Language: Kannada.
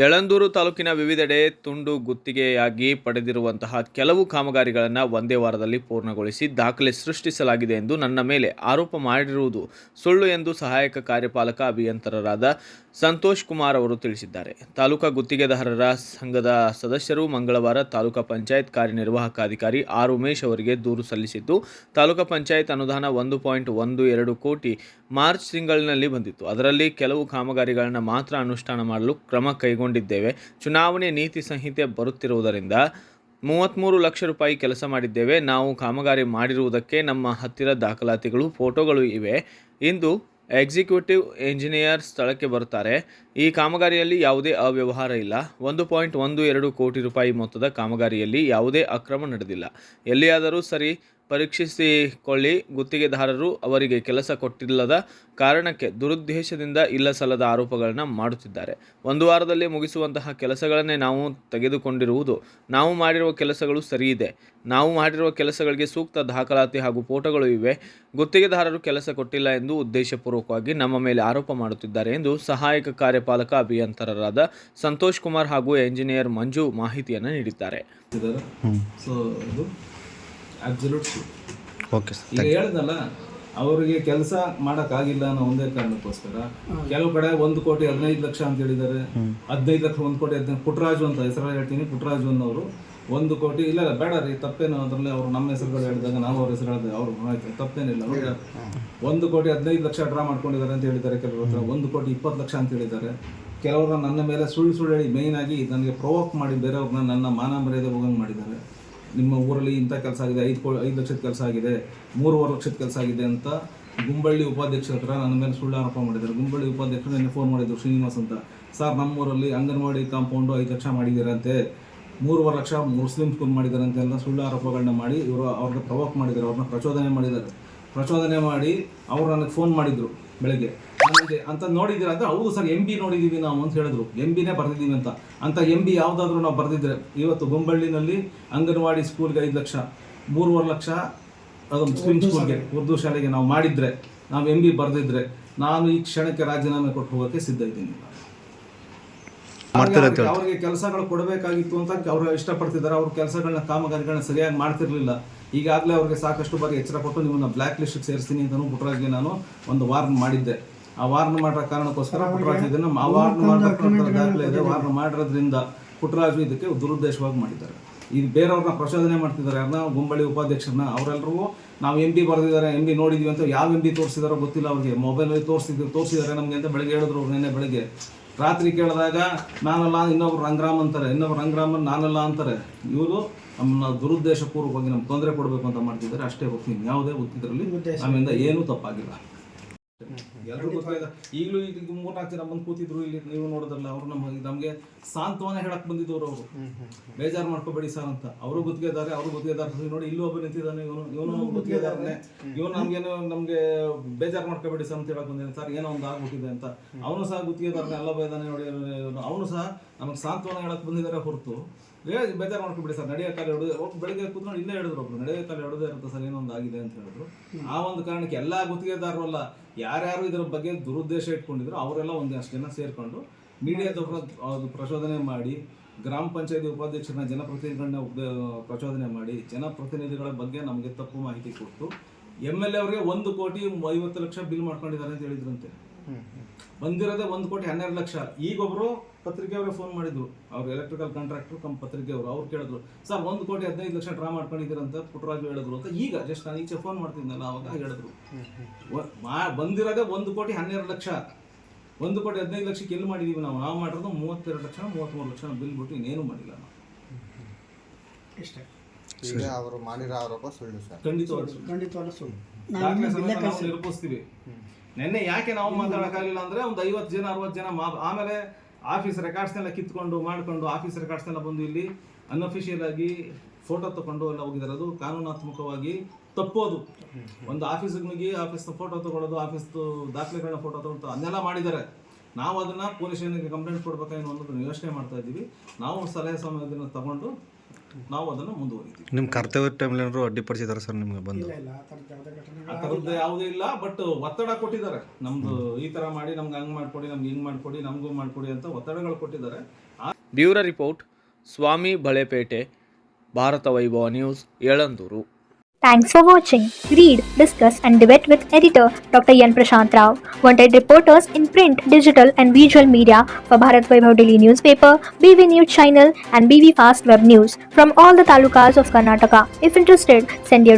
ಯಳಂದೂರು ತಾಲೂಕಿನ ವಿವಿಧೆಡೆ ತುಂಡು ಗುತ್ತಿಗೆಯಾಗಿ ಪಡೆದಿರುವಂತಹ ಕೆಲವು ಕಾಮಗಾರಿಗಳನ್ನು ಒಂದೇ ವಾರದಲ್ಲಿ ಪೂರ್ಣಗೊಳಿಸಿ ದಾಖಲೆ ಸೃಷ್ಟಿಸಲಾಗಿದೆ ಎಂದು ನನ್ನ ಮೇಲೆ ಆರೋಪ ಮಾಡಿರುವುದು ಸುಳ್ಳು ಎಂದು ಸಹಾಯಕ ಕಾರ್ಯಪಾಲಕ ಅಭಿಯಂತರರಾದ ಸಂತೋಷ್ ಕುಮಾರ್ ಅವರು ತಿಳಿಸಿದ್ದಾರೆ. ತಾಲೂಕಾ ಗುತ್ತಿಗೆದಾರರ ಸಂಘದ ಸದಸ್ಯರು ಮಂಗಳವಾರ ತಾಲೂಕಾ ಪಂಚಾಯತ್ ಕಾರ್ಯನಿರ್ವಾಹಕ ಅಧಿಕಾರಿ ಆರ್ ಉಮೇಶ್ ಅವರಿಗೆ ದೂರು ಸಲ್ಲಿಸಿದ್ದು, ತಾಲೂಕಾ ಪಂಚಾಯತ್ ಅನುದಾನ 1.12 ಕೋಟಿ ಮಾರ್ಚ್ ತಿಂಗಳಿನಲ್ಲಿ ಬಂದಿತ್ತು. ಅದರಲ್ಲಿ ಕೆಲವು ಕಾಮಗಾರಿಗಳನ್ನು ಮಾತ್ರ ಅನುಷ್ಠಾನ ಮಾಡಲು ಕ್ರಮ ಕೈಗೊಂಡಿದ್ದೇವೆ. ಚುನಾವಣೆ ನೀತಿ ಸಂಹಿತೆ ಬರುತ್ತಿರುವುದರಿಂದ 33 ಲಕ್ಷ ರೂಪಾಯಿ ಕೆಲಸ ಮಾಡಿದ್ದೇವೆ. ನಾವು ಕಾಮಗಾರಿ ಮಾಡಿರುವುದಕ್ಕೆ ನಮ್ಮ ಹತ್ತಿರ ದಾಖಲಾತಿಗಳು, ಫೋಟೋಗಳು ಇವೆ. ಇಂದು ಎಕ್ಸಿಕ್ಯೂಟಿವ್ ಇಂಜಿನಿಯರ್ ಸ್ಥಳಕ್ಕೆ ಬರುತ್ತಾರೆ. ಈ ಕಾಮಗಾರಿಯಲ್ಲಿ ಯಾವುದೇ ಅವ್ಯವಹಾರ ಇಲ್ಲ. 1.12 ಕೋಟಿ ರೂಪಾಯಿ ಮೊತ್ತದ ಕಾಮಗಾರಿಯಲ್ಲಿ ಯಾವುದೇ ಅಕ್ರಮ ನಡೆದಿಲ್ಲ. ಎಲ್ಲಿಯಾದರೂ ಸರಿ ಪರೀಕ್ಷಿಸಿಕೊಳ್ಳಿ. ಗುತ್ತಿಗೆದಾರರು ಅವರಿಗೆ ಕೆಲಸ ಕೊಟ್ಟಿಲ್ಲದ ಕಾರಣಕ್ಕೆ ದುರುದ್ದೇಶದಿಂದ ಇಲ್ಲಸಲ್ಲದ ಆರೋಪಗಳನ್ನು ಮಾಡುತ್ತಿದ್ದಾರೆ. ಒಂದು ವಾರದಲ್ಲಿ ಮುಗಿಸುವಂತಹ ಕೆಲಸಗಳನ್ನೇ ನಾವು ತೆಗೆದುಕೊಂಡಿರುವುದು. ನಾವು ಮಾಡಿರುವ ಕೆಲಸಗಳು ಸರಿಯಿದೆ. ನಾವು ಮಾಡಿರುವ ಕೆಲಸಗಳಿಗೆ ಸೂಕ್ತ ದಾಖಲಾತಿ ಹಾಗೂ ಫೋಟೋಗಳು ಇವೆ. ಗುತ್ತಿಗೆದಾರರು ಕೆಲಸ ಕೊಟ್ಟಿಲ್ಲ ಎಂದು ಉದ್ದೇಶಪೂರ್ವಕವಾಗಿ ನಮ್ಮ ಮೇಲೆ ಆರೋಪ ಮಾಡುತ್ತಿದ್ದಾರೆ ಎಂದು ಸಹಾಯಕ ಕಾರ್ಯಪಾಲಕ ಅಭಿಯಂತರರಾದ ಸಂತೋಷ್ ಕುಮಾರ್ ಹಾಗೂ ಎಂಜಿನಿಯರ್ ಮಂಜು ಮಾಹಿತಿಯನ್ನು ನೀಡಿದ್ದಾರೆ. ಈಗ ಹೇಳಿದ್ನಲ್ಲ, ಅವರಿಗೆ ಕೆಲಸ ಮಾಡೋಕ್ಕಾಗಿಲ್ಲ ಅನ್ನೋ ಒಂದೇ ಕಾರಣಕ್ಕೋಸ್ಕರ ಕೆಲವು ಕಡೆ 1,15 ಲಕ್ಷ ಅಂತ ಹೇಳಿದ್ದಾರೆ. 15 ಲಕ್ಷ 1,15 ಪುಟ್ಟರಾಜು ಅಂತ ಹೆಸರು ಹೇಳ್ತೀನಿ. ಪುಟ್ಟರಾಜು ಅನ್ನೋರು 1 ಕೋಟಿ ಇಲ್ಲ ಬೇಡ ರೀ, ತಪ್ಪೇನು ಅದರಲ್ಲಿ ಅವರು ನಮ್ಮ ಹೆಸರುಗಳು ಹೇಳಿದಾಗ ನಾವು ಅವ್ರ ಹೆಸರು ಹೇಳಿದೆ, ಅವ್ರು ಆಯ್ತು ತಪ್ಪೇನಿಲ್ಲ. 1,15 ಲಕ್ಷ ಡ್ರಾ ಮಾಡ್ಕೊಂಡಿದ್ದಾರೆ ಅಂತ ಹೇಳಿದ್ದಾರೆ. ಕೆಲವರು 1,20 ಲಕ್ಷ ಅಂತ ಹೇಳಿದ್ದಾರೆ. ಕೆಲವರು ನನ್ನ ಮೇಲೆ ಸುಳ್ಳು ಹೇಳಿ ಮೇಯ್ನ್ ಆಗಿ ನನಗೆ ಪ್ರೊವೋಕ್ ಮಾಡಿ ಬೇರೆಯವ್ರನ್ನ ನನ್ನ ಮಾನ ಮರ್ಯಾದೆ ಹೋಗಂಗೆ ಮಾಡಿದ್ದಾರೆ. ನಿಮ್ಮ ಊರಲ್ಲಿ ಇಂಥ ಕೆಲಸ ಆಗಿದೆ, 5 ಲಕ್ಷದ ಕೆಲಸ ಆಗಿದೆ, 3.5 ಲಕ್ಷದ ಕೆಲಸ ಆಗಿದೆ ಅಂತ ಗುಂಬಳ್ಳಿ ಉಪಾಧ್ಯಕ್ಷರ ಹತ್ರ ನನ್ನ ಮೇಲೆ ಸುಳ್ಳು ಆರೋಪ ಮಾಡಿದ್ದಾರೆ. ಗುಂಬಳ್ಳಿ ಉಪಾಧ್ಯಕ್ಷರು ನನಗೆ ಫೋನ್ ಮಾಡಿದ್ರು, ಶ್ರೀನಿವಾಸ್ ಅಂತ. ಸರ್, ನಮ್ಮೂರಲ್ಲಿ ಅಂಗನವಾಡಿ ಕಾಂಪೌಂಡು 5 ಲಕ್ಷ ಮಾಡಿದ್ದೀರಂತೆ, 3.5 ಲಕ್ಷ ಮುಸ್ಲಿಂ ಸ್ಕೂಲ್ ಮಾಡಿದ್ದಾರೆ ಅಂತೆಲ್ಲ ಸುಳ್ಳು ಆರೋಪಗಳನ್ನ ಮಾಡಿ ಇವರು ಅವ್ರಿಗೆ ಪ್ರವೋಕ್ ಮಾಡಿದ್ದಾರೆ, ಅವ್ರನ್ನ ಪ್ರಚೋದನೆ ಮಾಡಿದ್ದಾರೆ. ಪ್ರಚೋದನೆ ಮಾಡಿ ಅವರು ನನಗೆ ಫೋನ್ ಮಾಡಿದರು ಬೆಳಗ್ಗೆ. ಅಂತ ನೋಡಿದ್ದೀರ ಅಂತ. ಹೌದು ಸರ್, MB ನೋಡಿದ್ದೀವಿ ನಾವು ಅಂತ ಹೇಳಿದ್ರು. MBನೇ ಬರೆದಿದ್ದೀವಿ ಅಂತ MB ಯಾವುದಾದ್ರೂ ನಾವು ಬರೆದಿದ್ರೆ ಇವತ್ತು ಗುಂಬಳ್ಳಿನಲ್ಲಿ ಅಂಗನವಾಡಿ ಸ್ಕೂಲ್ಗೆ 5 ಲಕ್ಷ, 3.5 ಲಕ್ಷ ಅದು ಮುಸ್ಲಿಂ ಸ್ಕೂಲ್ಗೆ ಉರ್ದು ಶಾಲೆಗೆ ನಾವು ಮಾಡಿದರೆ, ನಾವು MB ಬರೆದಿದ್ರೆ ನಾನು ಈ ಕ್ಷಣಕ್ಕೆ ರಾಜೀನಾಮೆ ಕೊಟ್ಟು ಹೋಗೋಕ್ಕೆ ಸಿದ್ಧ ಇದ್ದೀನಿ. ಅವ್ರಿಗೆ ಕೆಲಸಗಳು ಕೊಡಬೇಕಾಗಿತ್ತು ಅಂತ ಅವ್ರು ಇಷ್ಟಪಡ್ತಿದ್ದಾರೆ. ಅವ್ರ ಕೆಲಸಗಳನ್ನ ಕಾಮಗಾರಿಗಳನ್ನ ಸರಿಯಾಗಿ ಮಾಡ್ತಿರ್ಲಿಲ್ಲ. ಈಗಾಗಲೇ ಅವ್ರಿಗೆ ಸಾಕಷ್ಟು ಬಾರಿ ಎಚ್ಚರ ಕೊಟ್ಟು ನಿಮ್ಮನ್ನ ಬ್ಲ್ಯಾಕ್ ಲಿಸ್ಟ್ಗೆ ಸೇರಿಸ್ತೀನಿ ಅಂತಲೂ ಪುಟ್ಟರಾಜ್ಗೆ ನಾನು ಒಂದು ವಾರ್ನ್ ಮಾಡಿದ್ದೆ. ಆ ವಾರ್ನ್ ಮಾಡೋ ಕಾರಣಕ್ಕೋಸ್ಕರ ಪುಟ್ಟರಾಜು ಇದನ್ನು ವಾರ್ನ್ ಮಾಡೋ ದಾಖಲೆ ಇದೆ. ವಾರ್ನ್ ಮಾಡಿರೋದ್ರಿಂದ ಪುಟ್ಟರಾಜು ಇದಕ್ಕೆ ದುರುದ್ದೇಶವಾಗಿ ಮಾಡಿದ್ದಾರೆ. ಈಗ ಬೇರೆಯವ್ರನ್ನ ಪ್ರಚೋದನೆ ಮಾಡ್ತಿದ್ದಾರೆ. ಯಾರನ್ನ ಗುಂಬಳ್ಳಿ ಉಪಾಧ್ಯಕ್ಷರನ್ನ, ಅವರೆಲ್ಲರಿಗೂ ನಾವು MB ಬರೆದಿದ್ದಾರೆ, MB ನೋಡಿದ್ವಿ ಅಂತ. ಯಾವ MB ತೋರಿಸಿದಾರೋ ಗೊತ್ತಿಲ್ಲ ಅವ್ರಿಗೆ. ಮೊಬೈಲಲ್ಲಿ ತೋರಿಸಿದ್ದಾರೆ ನಮಗೆ ಅಂತ ಬೆಳಗ್ಗೆ ಹೇಳಿದ್ರು. ನಿನ್ನೆ ಬೆಳಗ್ಗೆ ರಾತ್ರಿ ಕೇಳಿದಾಗ ನಾನಲ್ಲ, ಇನ್ನೊಬ್ರು ರಂಗರಾಮ್ ಅಂತಾರೆ, ಇನ್ನೊಬ್ರು ರಂಗರಾಮನ್ ನಾನಲ್ಲ ಅಂತಾರೆ. ಇವರು ನಮ್ಮನ್ನ ದುರುದ್ದೇಶಪೂರ್ವಕವಾಗಿ ನಮ್ಗೆ ತೊಂದರೆ ಕೊಡಬೇಕು ಅಂತ ಮಾಡ್ತಿದ್ದಾರೆ. ಅಷ್ಟೇ ಹೋಗ್ತೀನಿ. ಯಾವುದೇ ಗೊತ್ತಿದ್ರಲ್ಲಿ ನಮ್ಮಿಂದ ಏನೂ ತಪ್ಪಾಗಿಲ್ಲ. ಎಲ್ಲರೂ ಗೊತ್ತಾಗಿದೆ. ಈಗಲೂ ಈಗ 3-4 ಜನ ಬಂದು ಕೂತಿದ್ರು ಇಲ್ಲಿ, ನೀವು ನೋಡೋದಲ್ಲ. ಅವರು ನಮಗೆ ಸಾಂತ್ವನ ಹೇಳಕ್ ಬಂದಿದ್ದವರು. ಅವರು ಬೇಜಾರು ಮಾಡ್ಕೋಬೇಡಿ ಸರ್ ಅಂತ. ಅವರು ಗುತ್ತಿಗೆದಾರ ನೋಡಿ, ಇಲ್ಲೂ ಒಬ್ಬ ನಿಂತಿದ್ದಾನೆ, ಇವನು ಗುತ್ತಿಗೆದಾರನೇ. ಇವನು ನಮ್ಗೆ ಬೇಜಾರು ಮಾಡ್ಕೋಬೇಡಿ ಸರ್ ಅಂತ ಹೇಳಕ್ ಬಂದಿದ್ದಾನೆ. ಸರ್, ಏನೋ ಒಂದು ಆಗ್ಬಿಟ್ಟಿದೆ ಅಂತ. ಅವನು ಸಹ ಗುತ್ತಿಗೆದಾರನೇ, ಅಲ್ಲ ಬೇದಾನೆ ನೋಡಿ. ಅವನು ಸಹ ನಮಗೆ ಸಾಂತ್ವನ ಹೇಳಕ್ ಬಂದಿದ್ದಾರೆ ಹೊರತು ಬೇಜಾರು ಮಾಡ್ಕೊಬಿಡಿ ಸರ್, ನಡೆಯೋ ಕಾಲ ಹೊಡೆದು ಬೆಳಿಗ್ಗೆ ಕೂತ್ಕೊಂಡು ಇಲ್ಲೇ ಹೇಳಿದ್ರು. ಒಬ್ರು ನಡೆಯೋ ಕಾಲ ಹೊಡೆದೇ ಇರುತ್ತೆ ಸರ್, ಏನೋ ಒಂದು ಆಗಿದೆ ಅಂತ ಹೇಳಿದ್ರು. ಆ ಒಂದು ಕಾರಣಕ್ಕೆ ಎಲ್ಲ ಗುತ್ತಿಗೆದಾರರು ಅಲ್ಲ, ಯಾರ್ಯಾರು ಇದರ ಬಗ್ಗೆ ದುರುದ್ದೇಶ ಇಟ್ಕೊಂಡಿದ್ರು ಅವರೆಲ್ಲ ಒಂದಷ್ಟು ಜನ ಸೇರಿಕೊಂಡು ಮೀಡಿಯಾದವ್ರನ್ನ ಪ್ರಚೋದನೆ ಮಾಡಿ, ಗ್ರಾಮ ಪಂಚಾಯತಿ ಉಪಾಧ್ಯಕ್ಷರನ್ನ, ಜನಪ್ರತಿನಿಧಿಗಳನ್ನ ಪ್ರಚೋದನೆ ಮಾಡಿ, ಜನಪ್ರತಿನಿಧಿಗಳ ಬಗ್ಗೆ ನಮಗೆ ತಪ್ಪು ಮಾಹಿತಿ ಕೊಟ್ಟು MLA ಅವರಿಗೆ 1,50 ಲಕ್ಷ ಬಿಲ್ ಮಾಡ್ಕೊಂಡಿದ್ದಾರೆ ಅಂತ ಹೇಳಿದ್ರಂತೆ. ಬಂದಿರೋದೇ 1,12 ಲಕ್ಷ. ಈಗೊಬ್ರು ಪತ್ರಿಕೆಯವರೇ ಫೋನ್ ಮಾಡಿದ್ರು, ಅವ್ರು ಎಲೆಕ್ಟ್ರಿಕಲ್ ಕಾಂಟ್ರಾಕ್ಟರ್ ಪತ್ರಿಕೆಯವರು. ಅವ್ರು ಕೇಳಿದ್ರು, ಸರ್ 1,15 ಲಕ್ಷ ಡ್ರಾ ಮಾಡ್ಕೊಂಡಿದ್ದೀರಂತ ಪುಟ್ಟರಾಜು ಹೇಳಿದ್ರು ಅಂತ. ಈಗ ಜಸ್ಟ್ ನಾನು ಈಚೆ ಫೋನ್ ಮಾಡ್ತಿದ್ನಲ್ಲ, ಅವಾಗ ಹೇಳಿದ್ರು. ಬಂದಿರೋದೇ 1,12 ಲಕ್ಷ. 1,15 ಲಕ್ಷಕ್ಕೆ ಎಲ್ಲಿ ಮಾಡಿದೀವಿ ನಾವು? ಮಾಡಿರೋದು 32 ಲಕ್ಷ 33 ಲಕ್ಷ ಬಿಲ್ ಬಿಟ್ಟು ಇನ್ನೇನು ಮಾಡಿಲ್ಲ ನಾವು. ಈಗ ಅವರು ಮಾಡಿರೋ ಆರೋಪ ಸುಳ್ಳು ಸರ್. ಖಂಡಿತವಾಗ್ಲೂ ಸುಳ್ಳು. ದಾಖಲೆ ಸಮೇತ ನಾವು ನಿರೂಪಿಸ್ತೀವಿ. ನಿನ್ನೆ ಯಾಕೆ ನಾವು ಮಾತಾಡೋಕ್ಕಾಗಲಿಲ್ಲ ಅಂದರೆ ಒಂದು 50 ಜನ 60 ಜನ ಆಮೇಲೆ ಆಫೀಸ್ ರೆಕಾರ್ಡ್ಸ್ನೆಲ್ಲ ಕಿತ್ಕೊಂಡು ಮಾಡ್ಕೊಂಡು ಆಫೀಸ್ ರೆಕಾರ್ಡ್ಸ್ನೆಲ್ಲ ಬಂದು ಇಲ್ಲಿ ಅನ್ಅಫಿಷಿಯಲ್ ಆಗಿ ಫೋಟೋ ತಗೊಂಡು ಎಲ್ಲ ಹೋಗಿದ್ದಾರೆ. ಅದು ಕಾನೂನಾತ್ಮಕವಾಗಿ ತಪ್ಪೋದು. ಒಂದು ಆಫೀಸಿಗೆ ನುಗ್ಗಿ ಆಫೀಸ್ನ ಫೋಟೋ ತೊಗೊಳೋದು, ಆಫೀಸ್ದು ದಾಖಲೆಗಳನ್ನ ಫೋಟೋ ತೊಗೊಳ್ತಾ ಅದನ್ನೆಲ್ಲ ಮಾಡಿದ್ದಾರೆ. ನಾವು ಅದನ್ನು ಪೊಲೀಸ್ ಸ್ಟೇಷನ್ಗೆ ಕಂಪ್ಲೇಂಟ್ ಕೊಡ್ಬೇಕಾಗಿ ಅನ್ನೋದನ್ನು ಯೋಚನೆ ಮಾಡ್ತಾ ಇದ್ದೀವಿ. ನಾವು ಸಲಹೆ ಸಮಯದನ್ನು ತಗೊಂಡು ನಾವು ಅದನ್ನು ಮುಂದುವರಿತೀವಿ. ನಿಮ್ಮ ಕರ್ತವ್ಯ ಟೈಮ್ಲಿ ಏನಾದ್ರು ಅಡ್ಡಿಪಡಿಸಿದಾರೆ ಸರ್ ನಿಮ್ಗೆ ಬಂದು? ಆ ಥರದ್ದು ಯಾವುದೂ ಇಲ್ಲ, ಬಟ್ ಒತ್ತಡ ಕೊಟ್ಟಿದ್ದಾರೆ. ನಮ್ದು ಈ ಥರ ಮಾಡಿ ನಮ್ಗೆ ಹಂಗೆ ಮಾಡಿಕೊಡಿ, ನಮ್ಗೆ ಹಿಂಗೆ ಮಾಡಿಕೊಡಿ, ನಮಗೂ ಮಾಡಿಕೊಡಿ ಅಂತ ಒತ್ತಡಗಳು ಕೊಟ್ಟಿದ್ದಾರೆ. ಬ್ಯೂರೋ ರಿಪೋರ್ಟ್ ಸ್ವಾಮಿ ಬಳೆಪೇಟೆ, ಭಾರತ ವೈಭವ news, Yelandur. Thanks for watching. Read, discuss, and debate with editor Dr. Yan Prashant Rao. Wanted reporters in print, digital, and visual media for Bharat Vaibhav Daily Newspaper, BV News Channel, and BV Fast Web News from all the talukas of Karnataka. If interested, send your